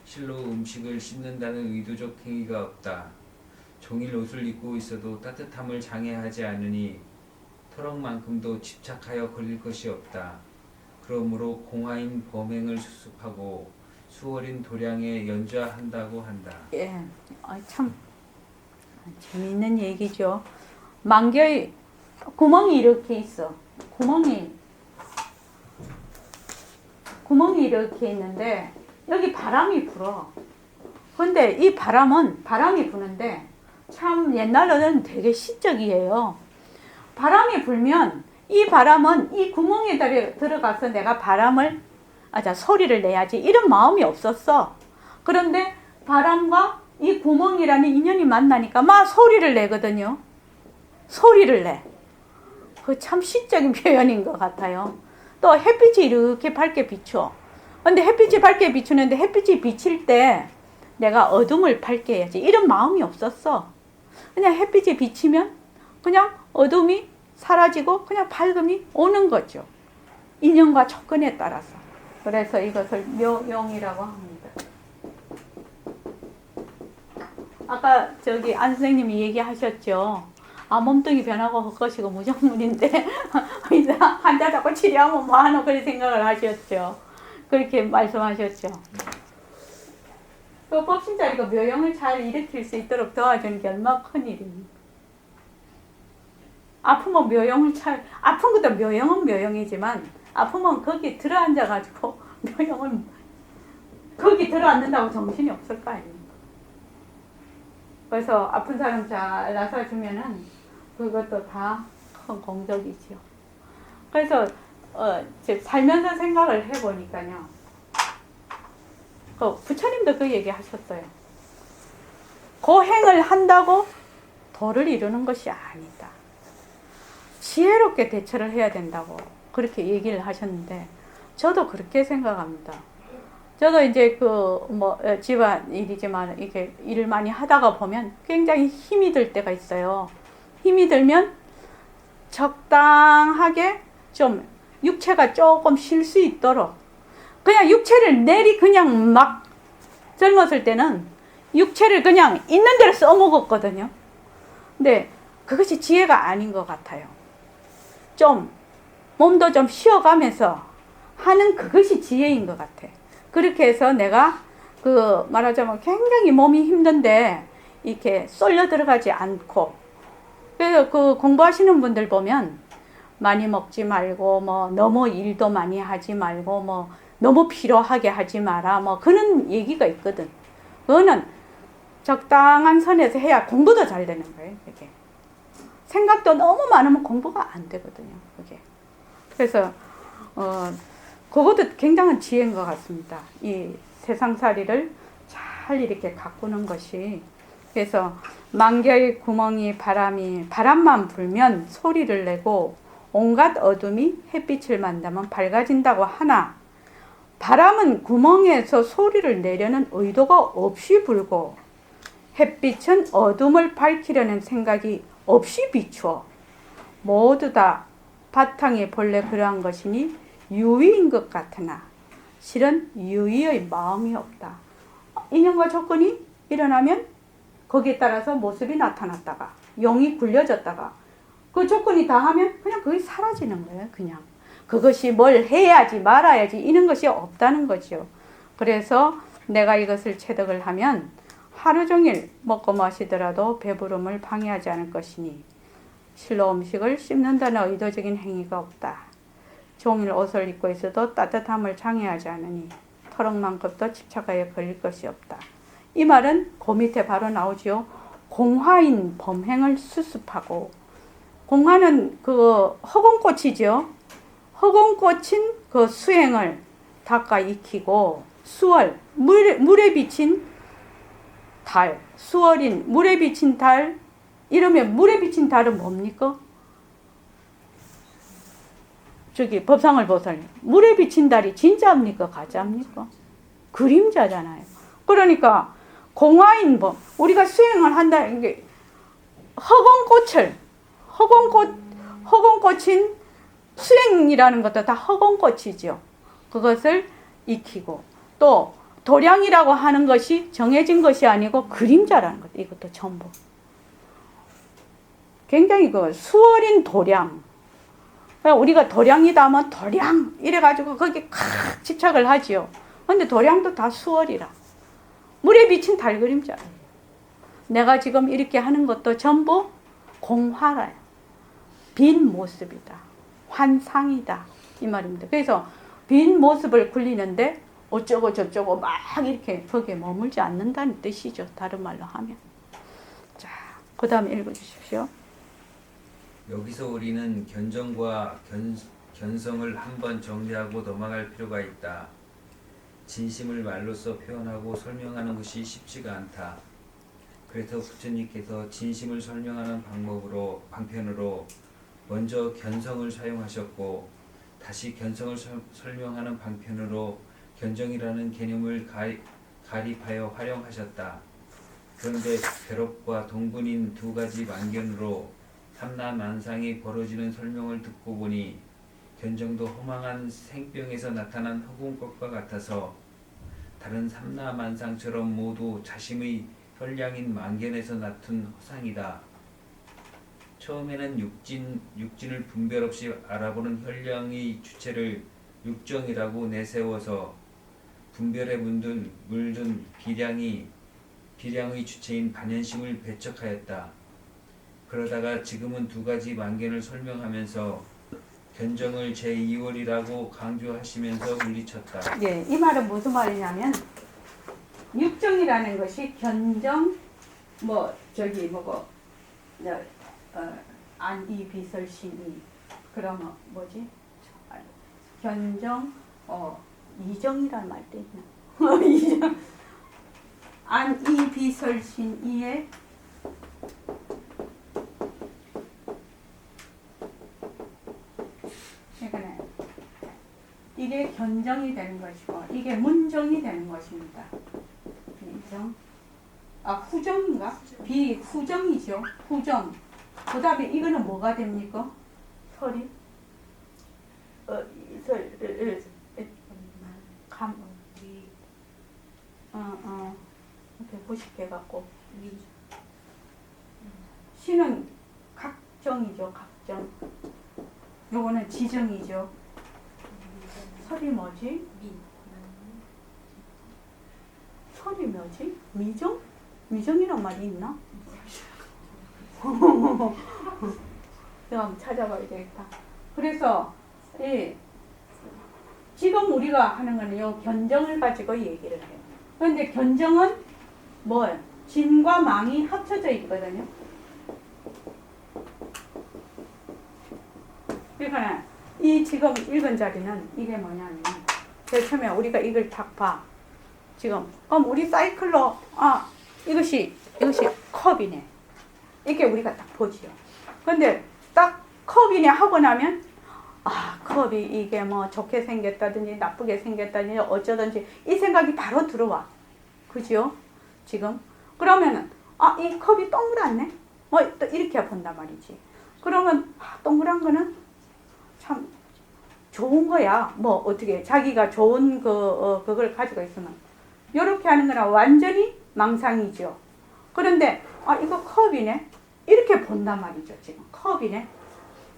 실로 음식을 씹는다는 의도적 행위가 없다. 종일 옷을 입고 있어도 따뜻함을 장애하지 않으니 토럭만큼도 집착하여 걸릴 것이 없다. 그러므로 공하인 범행을 수습하고 수월인 도량에 연좌한다고 한다. 예, 참 재미있는 얘기죠. 만개의 구멍이 이렇게 있어. 구멍이 이렇게 있는데 여기 바람이 불어. 근데 이 바람이 부는데 참 옛날에는 되게 시적이에요. 바람이 불면 이 바람은 이 구멍에 들어가서 내가 소리를 내야지 이런 마음이 없었어. 그런데 바람과 이 구멍이라는 인연이 만나니까 막 소리를 내거든요. 소리를 내. 그 참 시적인 표현인 것 같아요. 또 햇빛이 이렇게 밝게 비춰. 근데 햇빛이 밝게 비추는데 햇빛이 비칠 때 내가 어둠을 밝게 해야지 이런 마음이 없었어. 그냥 햇빛이 비치면 그냥 어둠이 사라지고 그냥 밝음이 오는 거죠. 인연과 조건에 따라서. 그래서 이것을 묘용이라고 합니다. 아까 안 선생님이 얘기하셨죠. 몸뚱이 변하고 헛것이고 무정물인데 환자 자꾸 치료하면 뭐하노 그런 생각을 하셨죠. 그렇게 말씀하셨죠. 그 법신자리가 묘용을 잘 일으킬 수 있도록 도와주는 게 얼마나 큰일입니까. 아프면 아픈 것도 묘용은 묘용이지만 아프면 거기 들어앉아가지고 묘용을 거기 들어앉는다고 정신이 없을 거 아닙니까. 그래서 아픈 사람 잘 나서주면은 그것도 다 큰 공덕이지요. 그래서 살면서 생각을 해보니까요. 부처님도 그 얘기 하셨어요. 고행을 한다고 도를 이루는 것이 아니다. 지혜롭게 대처를 해야 된다고 그렇게 얘기를 하셨는데 저도 그렇게 생각합니다. 저도 이제 집안 일이지만 이렇게 일을 많이 하다가 보면 굉장히 힘이 들 때가 있어요. 힘이 들면 적당하게 좀 육체가 조금 쉴 수 있도록 그냥 육체를 그냥 막 젊었을 때는 육체를 그냥 있는 대로 써먹었거든요. 근데 그것이 지혜가 아닌 것 같아요. 좀 몸도 좀 쉬어가면서 하는 그것이 지혜인 것 같아. 그렇게 해서 내가 말하자면 굉장히 몸이 힘든데 이렇게 쏠려 들어가지 않고 그래서 공부하시는 분들 보면 많이 먹지 말고 너무 일도 많이 하지 말고 너무 피로하게 하지 마라 그런 얘기가 있거든. 그거는 적당한 선에서 해야 공부도 잘 되는 거예요. 이게 생각도 너무 많으면 공부가 안 되거든요. 그게 그래서 그것도 굉장한 지혜인 것 같습니다. 이 세상살이를 잘 이렇게 가꾸는 것이. 그래서 만개의 구멍이 바람만 불면 소리를 내고 온갖 어둠이 햇빛을 만나면 밝아진다고 하나 바람은 구멍에서 소리를 내려는 의도가 없이 불고 햇빛은 어둠을 밝히려는 생각이 없이 비추어 모두 다 바탕이 본래 그러한 것이니 유의인 것 같으나 실은 유의의 마음이 없다. 인연과 조건이 일어나면 거기에 따라서 모습이 나타났다가 용이 굴려졌다가 그 조건이 다 하면 그냥 그게 사라지는 거예요. 그냥 그것이 뭘 해야지 말아야지 이런 것이 없다는 거죠. 그래서 내가 이것을 체득을 하면 하루 종일 먹고 마시더라도 배부름을 방해하지 않을 것이니 실로 음식을 씹는다는 의도적인 행위가 없다. 종일 옷을 입고 있어도 따뜻함을 장애하지 않으니 토록만큼도 집착하여 걸릴 것이 없다. 이 말은 그 밑에 바로 나오지요. 공화인 범행을 수습하고 공화는 허공꽃이죠. 허공꽃인 그 수행을 닦아 익히고 수월 물에 비친 달 수월인 물에 비친 달 이러면 물에 비친 달은 뭡니까? 법상을 보살 물에 비친 달이 진짜입니까? 가짜입니까? 그림자잖아요. 그러니까 공화인 법 우리가 수행을 한다는 게 허공꽃인 수행이라는 것도 다 허공꽃이죠. 그것을 익히고 또 도량이라고 하는 것이 정해진 것이 아니고 그림자라는 것. 이것도 전부. 굉장히 수월인 도량. 우리가 도량이다 하면 도량 이래가지고 거기 칵 집착을 하지요. 근데 도량도 다 수월이라. 물에 비친 달 그림자. 내가 지금 이렇게 하는 것도 전부 공화라요. 빈 모습이다. 환상이다. 이 말입니다. 그래서 빈 모습을 굴리는데 어쩌고 저쩌고 막 이렇게 거기에 머물지 않는다는 뜻이죠. 다른 말로 하면. 자, 그 다음에 읽어주십시오. 여기서 우리는 견정과 견성을 한번 정리하고 넘어갈 필요가 있다. 진심을 말로써 표현하고 설명하는 것이 쉽지가 않다. 그래서 부처님께서 진심을 설명하는 방편으로 먼저 견성을 사용하셨고 다시 견성을 설명하는 방편으로 견정이라는 개념을 가립하여 활용하셨다. 그런데 괴롭과 동분인 두 가지 만견으로 삼라만상이 벌어지는 설명을 듣고 보니 견정도 허망한 생병에서 나타난 흑운꽃과 같아서 다른 삼라만상처럼 모두 자심의 혈량인 만견에서 나툰 허상이다. 처음에는 육진을 분별 없이 알아보는 혈량의 주체를 육정이라고 내세워서 분별에 물든 비량의 주체인 반연심을 배척하였다. 그러다가 지금은 두 가지 만견을 설명하면서 견정을 제2월이라고 강조하시면서 물리쳤다. 예, 이 말은 무슨 말이냐면 육정이라는 것이 견정 안이비설신이 그러면 뭐지? 견정 이정이란 말도 있나? 이정 안이비설신이의 그러니까 이게 견정이 되는 것이고 이게 문정이 되는 것입니다. 이정. 후정인가? 비후정이죠. 후정. 그 다음에 이거는 뭐가 됩니까? 설이? 이렇게 90개 갖고. 시는 각정이죠. 각정. 요거는 지정이죠. 설이 뭐지? 설이 뭐지? 미정? 미정이란 말이 있나? 내가 한번 찾아봐야 되겠다. 그래서 지금 우리가 하는 거는 요 견정을 가지고 얘기를 해요. 그런데 견정은 뭐예요? 진과 망이 합쳐져 있거든요. 그러니까 이 지금 읽은 자리는 이게 뭐냐면 제일 처음에 우리가 이걸 딱 봐. 지금 그럼 우리 사이클로 이것이 컵이네. 이게 우리가 딱 보지요. 근데 딱 컵이네 하고 나면 컵이 이게 뭐 좋게 생겼다든지 나쁘게 생겼다든지 어쩌든지 이 생각이 바로 들어와. 그죠? 지금 그러면은 이 컵이 동그랗네. 또 이렇게 본단 말이지. 그러면 동그란 거는 참 좋은 거야. 뭐 어떻게 자기가 좋은 그걸 가지고 있으면 이렇게 하는 거는 완전히 망상이죠. 그런데 이거 컵이네. 이렇게 본단 말이죠. 지금 컵이네.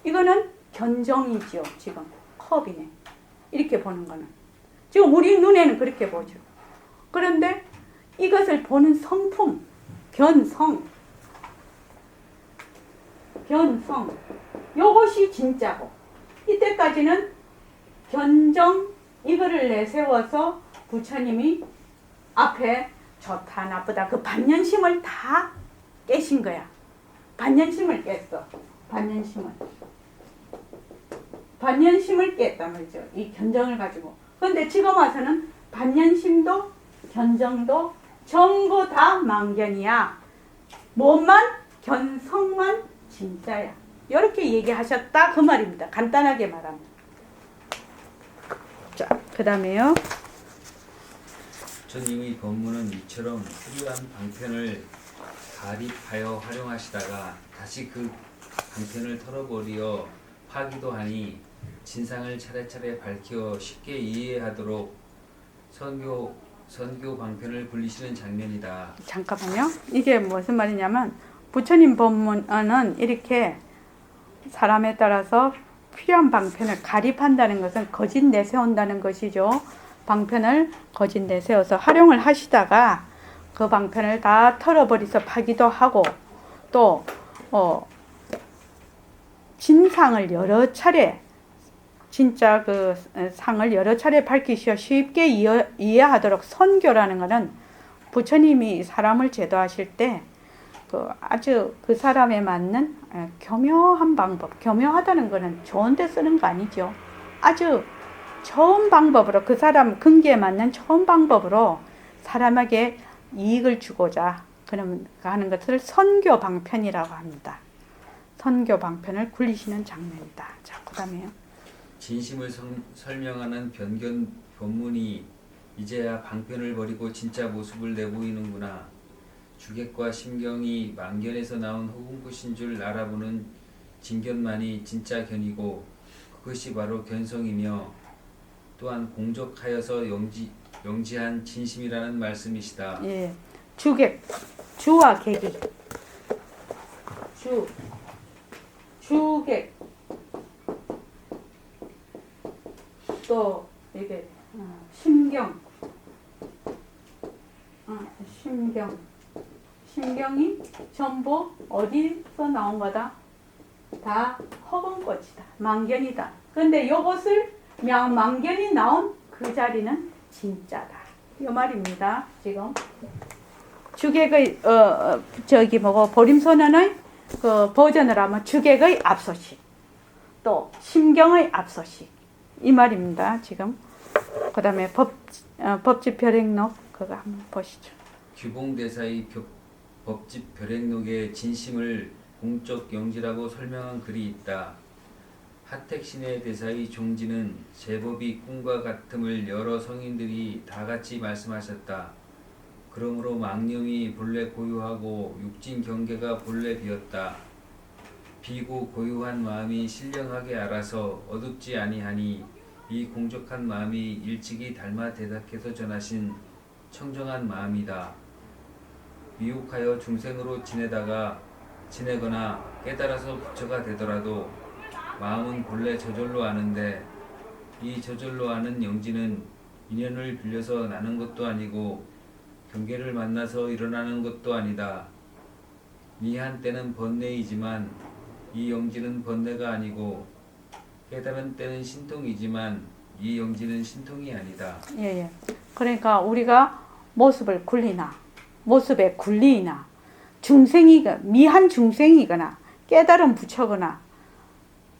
이거는 견정이죠. 지금 컵이네. 이렇게 보는 거는 지금 우리 눈에는 그렇게 보죠. 그런데 이것을 보는 성품, 견성, 요것이 진짜고 이때까지는 견정 이거를 내세워서 부처님이 앞에 좋다 나쁘다 그 반연심을 다 깨신 거야. 반연심을 깼어. 반연심을 깼단 말이죠. 이 견정을 가지고. 그런데 지금 와서는 반연심도 견정도 전부 다 망견이야. 뭐만 견성만 진짜야. 이렇게 얘기하셨다 그 말입니다. 간단하게 말하면. 자, 그 다음에요. 부처님의 법문은 이처럼 훌륭한 방편을 가립하여 활용하시다가 다시 그 방편을 털어버리어 파기도 하니 진상을 차례차례 밝혀 쉽게 이해하도록 선교 방편을 굴리시는 장면이다. 잠깐만요. 이게 무슨 말이냐면 부처님 법문은 이렇게 사람에 따라서 필요한 방편을 가립한다는 것은 거짓 내세운다는 것이죠. 방편을 거짓 내세워서 활용을 하시다가 그 방편을 다 털어버려서 파기도 하고 또 진상을 여러 차례 진짜 그 상을 여러 차례 밝히셔 쉽게 이해하도록 선교라는 것은 부처님이 사람을 제도하실 때 그 아주 그 사람에 맞는 교묘한 방법, 교묘하다는 것은 좋은데 쓰는 거 아니죠. 아주 좋은 방법으로 그 사람 근기에 맞는 좋은 방법으로 사람에게 이익을 주고자 하는 것을 선교 방편이라고 합니다. 선교 방편을 굴리시는 장면이다. 자, 그다음에요. 진심을 설명하는 변견 본문이 이제야 방편을 버리고 진짜 모습을 내보이는구나. 주객과 심경이 망견에서 나온 호군굿인 줄 알아보는 진견만이 진짜 견이고 그것이 바로 견성이며 또한 공적하여서 영지한 진심이라는 말씀이시다. 예, 주객, 주와 객이 주객 또 이게 심경이 전부 어디서 나온 거다? 다 허공꽃이다. 망견이다. 근데 요것을 망견이 나온 그 자리는 진짜다. 이 말입니다. 지금 주객의 보림선언의 그 버전을 하면 주객의 앞서식, 또 심경의 앞서식 이 말입니다. 지금 그다음에 법집 별행록 그거 한번 보시죠. 규봉대사의 법집 별행록에 진심을 공적 영지라고 설명한 글이 있다. 하택신의 대사의 종지는 제법이 꿈과 같음을 여러 성인들이 다 같이 말씀하셨다. 그러므로 망념이 본래 고유하고 육진 경계가 본래 비었다. 비고 고유한 마음이 신령하게 알아서 어둡지 아니하니 이 공적한 마음이 일찍이 닮아 대답해서 전하신 청정한 마음이다. 미혹하여 중생으로 지내거나 깨달아서 부처가 되더라도 마음은 본래 저절로 아는데 이 저절로 아는 영지는 인연을 빌려서 나는 것도 아니고 경계를 만나서 일어나는 것도 아니다. 미한 때는 번뇌이지만 이 영지는 번뇌가 아니고 깨달은 때는 신통이지만 이 영지는 신통이 아니다. 예. 그러니까 우리가 모습에 굴리나 미한 중생이거나 깨달은 부처거나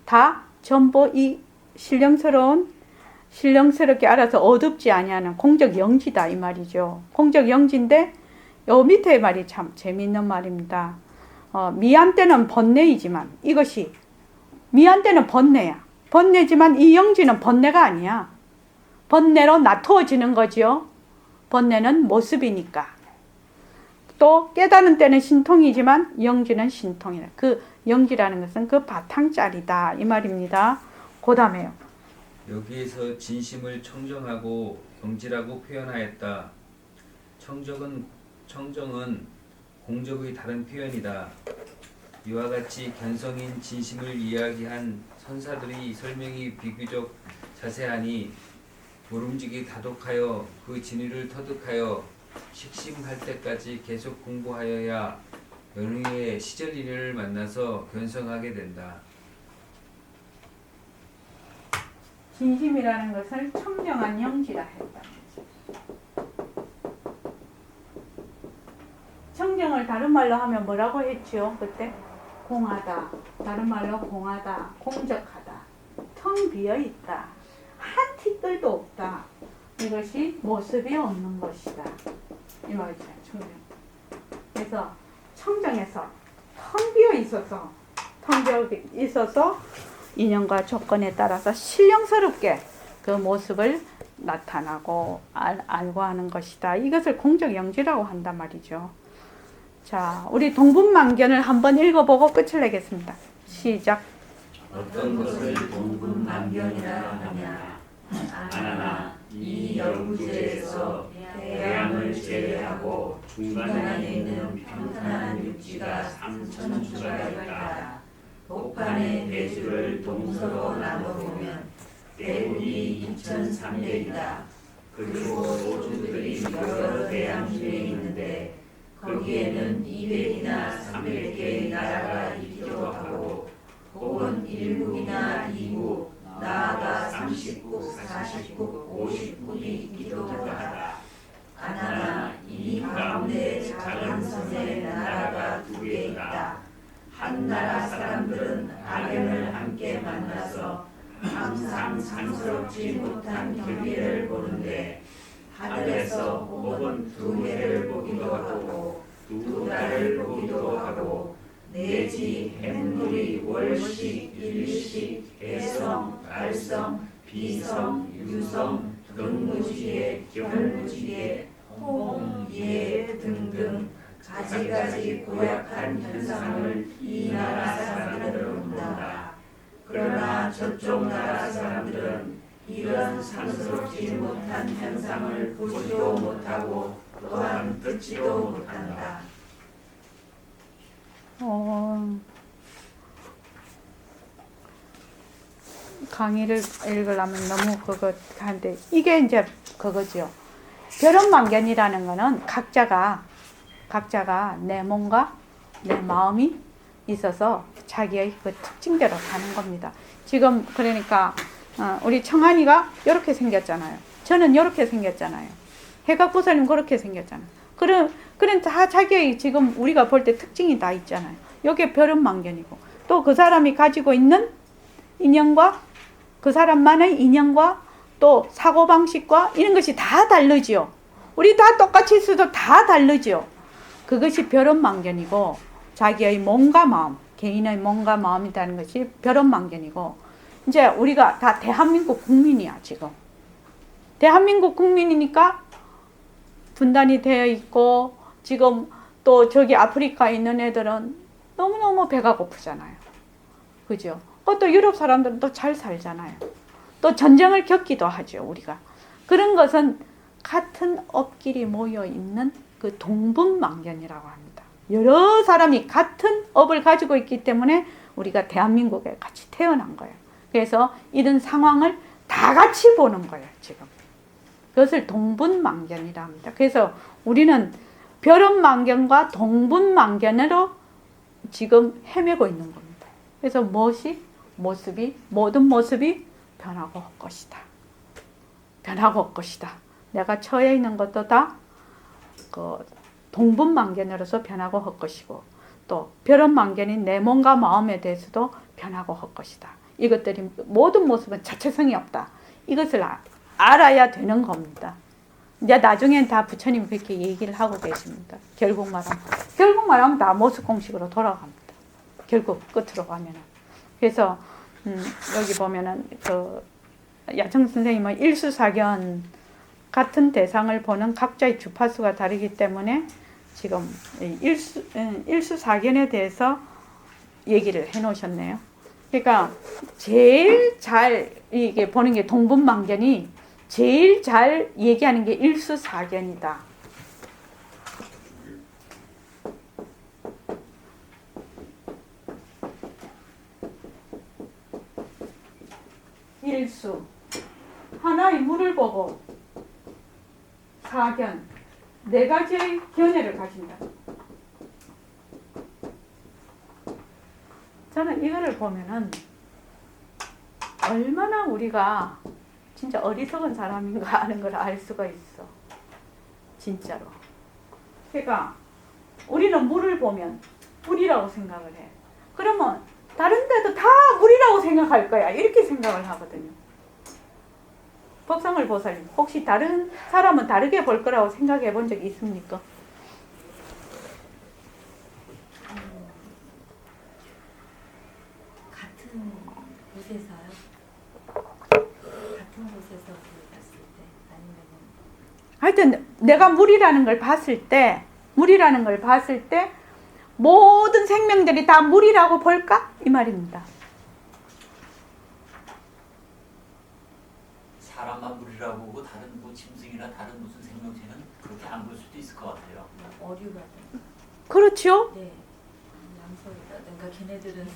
다 전부 이 신령스럽게 알아서 어둡지 아니하는 공적 영지다 이 말이죠. 공적 영지인데 요 밑에 말이 참 재미있는 말입니다. 미한 때는 번뇌이지만 이것이 미한 때는 번뇌야. 번뇌지만 이 영지는 번뇌가 아니야. 번뇌로 나투어지는 거죠. 번뇌는 모습이니까. 또 깨닫는 때는 신통이지만 영지는 신통이다. 그 영지라는 것은 그 바탕짜리다 이 말입니다. 그 다음에요. 여기에서 진심을 청정하고 영지라고 표현하였다. 청정은 공적의 다른 표현이다. 이와 같이 견성인 진심을 이야기한 선사들의 설명이 비교적 자세하니 모름지기 다독하여 그 진위를 터득하여 식심할 때까지 계속 공부하여야 연후에 시절인연을 만나서 견성하게 된다. 진심이라는 것을 청정한 영지라 했다. 청정을 다른 말로 하면 뭐라고 했죠? 그때 공하다, 다른 말로 공하다, 공적하다, 텅 비어있다, 한 티끌도 없다. 이것이 모습이 없는 것이다. 이 말이죠. 청정. 그래서 청정에서 텅 비어 있어서 인연과 조건에 따라서 신령스럽게 그 모습을 나타나고 알고 하는 것이다. 이것을 공적 영지라고 한단 말이죠. 자, 우리 동분만견을 한번 읽어보고 끝을 내겠습니다. 시작. 어떤 것을 동분만견이라 하냐. 아나나 이 열구제에서 대양을 제외하고 중간에 있는 평탄한 육지가 3천주가 있다. 복판의 대주를 동서로 나눠보면 대국이 2,300이다. 그리고 소주들이 여러 대양 중에 있는데 거기에는 200이나 300개의 나라가 있기도 하고 혹은 1국이나 2국 나아가 30국, 40국, 50국이 있기도 하다. 하나 이 가운데 작은 섬에 나라가 2개 있다. 한 나라 사람들은 악연을 함께 만나서 항상 상스럽지 못한 경계를 보는데 하늘에서 혹은 2해를 보기도 하고 2달을 보기도 하고 내지 햇물이 월시, 일시, 해성, 달성, 비성, 유성, 등무지개, 결무지개, 홍, 예 등등 가지가지 고약한 현상을 이 나라 사람들은 본다. 그러나 저쪽 나라 사람들은 이런 상스럽지 못한 현상을 보지도 못하고 또한 듣지도 못한다. 강의를 읽으려면 너무 그거 한데 이게 이제 그거죠. 벼룩망견이라는 거는 각자가 내 몸과 내 마음이 있어서 자기의 그 특징대로 사는 겁니다. 지금 그러니까 우리 청한이가 이렇게 생겼잖아요. 저는 이렇게 생겼잖아요. 해각보살님 그렇게 생겼잖아요. 그런 다 자기의 지금 우리가 볼 때 특징이 다 있잖아요. 이게 벼룩망견이고 또 그 사람이 가지고 있는 인연과 그 사람만의 인연과 또 사고방식과 이런 것이 다 다르지요. 우리 다 똑같이 있어도 다 다르지요. 그것이 벼룩망견이고 자기의 몸과 마음, 개인의 몸과 마음이라는 것이 벼룩망견이고 이제 우리가 다 대한민국 국민이야 지금. 대한민국 국민이니까 분단이 되어 있고 지금 또 저기 아프리카에 있는 애들은 너무너무 배가 고프잖아요. 그죠? 또 유럽 사람들은 또 잘 살잖아요. 또 전쟁을 겪기도 하죠, 우리가. 그런 것은 같은 업끼리 모여 있는 그 동분망견이라고 합니다. 여러 사람이 같은 업을 가지고 있기 때문에 우리가 대한민국에 같이 태어난 거예요. 그래서 이런 상황을 다 같이 보는 거예요, 지금. 그것을 동분망견이라 합니다. 그래서 우리는 벼룩망견과 동분망견으로 지금 헤매고 있는 겁니다. 그래서 모든 모습이 변하고 할 것이다. 변하고 할 것이다. 내가 처해 있는 것도 다 그 동분망견으로서 변하고 할 것이고 또 벼룩망견인 내 몸과 마음에 대해서도 변하고 할 것이다. 이것들이 모든 모습은 자체성이 없다. 이것을 알아야 되는 겁니다. 이제 나중엔 다 부처님 그렇게 얘기를 하고 계십니다. 결국 말하면 다 모습 공식으로 돌아갑니다. 결국 끝으로 가면은. 그래서 여기 보면은 그 야청 선생님은 일수사견 같은 대상을 보는 각자의 주파수가 다르기 때문에 지금 일수사견에 대해서 얘기를 해 놓으셨네요. 그러니까 제일 잘 이게 보는 게 동분망견이 제일 잘 얘기하는 게 일수사견이다. 일수 하나의 물을 보고 사견 네 가지의 견해를 가진다. 저는 이거를 보면은 얼마나 우리가 진짜 어리석은 사람인가 하는 걸 알 수가 있어. 진짜로. 그러니까 우리는 물을 보면 물이라고 생각을 해. 그러면 다른 데도 다 물이라고 생각할 거야. 이렇게 생각을 하거든요. 법상을 보살님, 혹시 다른 사람은 다르게 볼 거라고 생각해 본 적이 있습니까? 같은 곳에서요? 같은 곳에서 봤을 때 아니면은 하여튼 내가 물이라는 걸 봤을 때 모든 생명들이 다 물이라고 볼까? 이 말입니다. 사람만 물이라고 보고 다른 뭐 짐승이나 다른 무슨 생명체는 그렇게 안 볼 수도 있을 것 같아요. 어류라든가 그렇죠? 네 양서라든가 걔네들은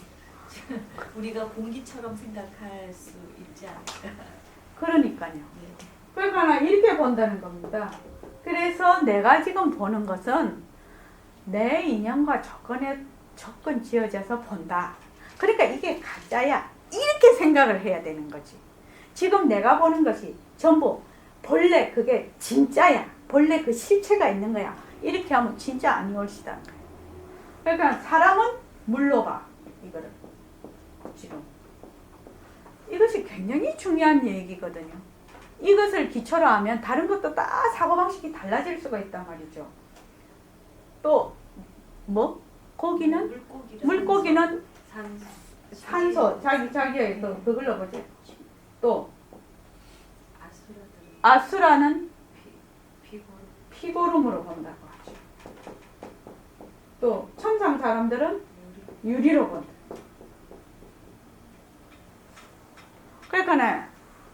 우리가 공기처럼 생각할 수 있지 않을까. 그러니까요. 네. 그러니까 이렇게 본다는 겁니다. 그래서 내가 지금 보는 것은 내 인연과 조건 지어져서 본다. 그러니까 이게 가짜야. 이렇게 생각을 해야 되는 거지. 지금 내가 보는 것이 전부 본래 그게 진짜야. 본래 그 실체가 있는 거야. 이렇게 하면 진짜 아니올시다는 거야. 그러니까 사람은 물로 봐. 이거를. 지금. 이것이 굉장히 중요한 얘기거든요. 이것을 기초로 하면 다른 것도 다 사고방식이 달라질 수가 있단 말이죠. 또 뭐? 고기는? 물고기는 산소. 자기의 또 그걸로 보지. 또 아수라는 피고름으로 본다고 하죠. 또 천상 사람들은 유리로 본다. 그러니까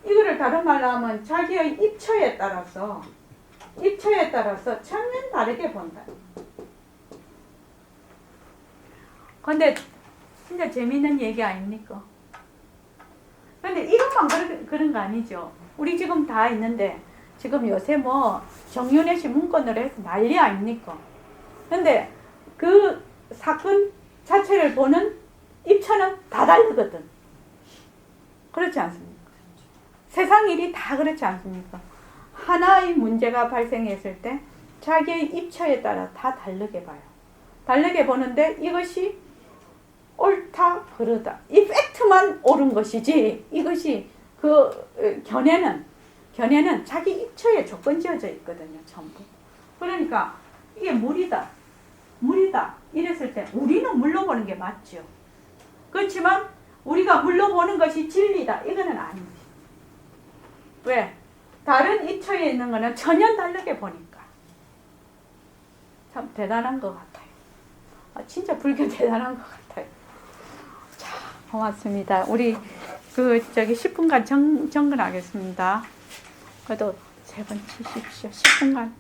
이거를 다른 말로 하면 자기의 입처에 따라서 전혀 다르게 본다. 근데 진짜 재미있는 얘기 아닙니까? 근데 이것만 그런 거 아니죠. 우리 지금 다 있는데 지금 요새 뭐 정윤회 씨 문건으로 해서 난리 아닙니까? 근데 그 사건 자체를 보는 입처는 다 다르거든. 그렇지 않습니까? 세상 일이 다 그렇지 않습니까? 하나의 문제가 발생했을 때 자기의 입처에 따라 다 다르게 봐요. 다르게 보는데 이것이 옳다 그르다 이 팩트만 옳은 것이지 이것이 그 견해는 자기 입처에 조건 지어져 있거든요. 전부. 그러니까 이게 물이다 이랬을 때 우리는 물로 보는 게 맞죠. 그렇지만 우리가 물로 보는 것이 진리다 이거는 아닙니다. 왜? 다른 입처에 있는 거는 전혀 다르게 보니까. 참 대단한 것 같아요. 진짜 불교 대단한 것 같아요. 자, 고맙습니다. 우리 10분간 정근하겠습니다. 그래도 3번 치십시오. 10분간.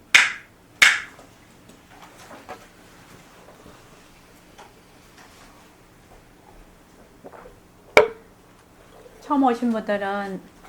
처음 오신 분들은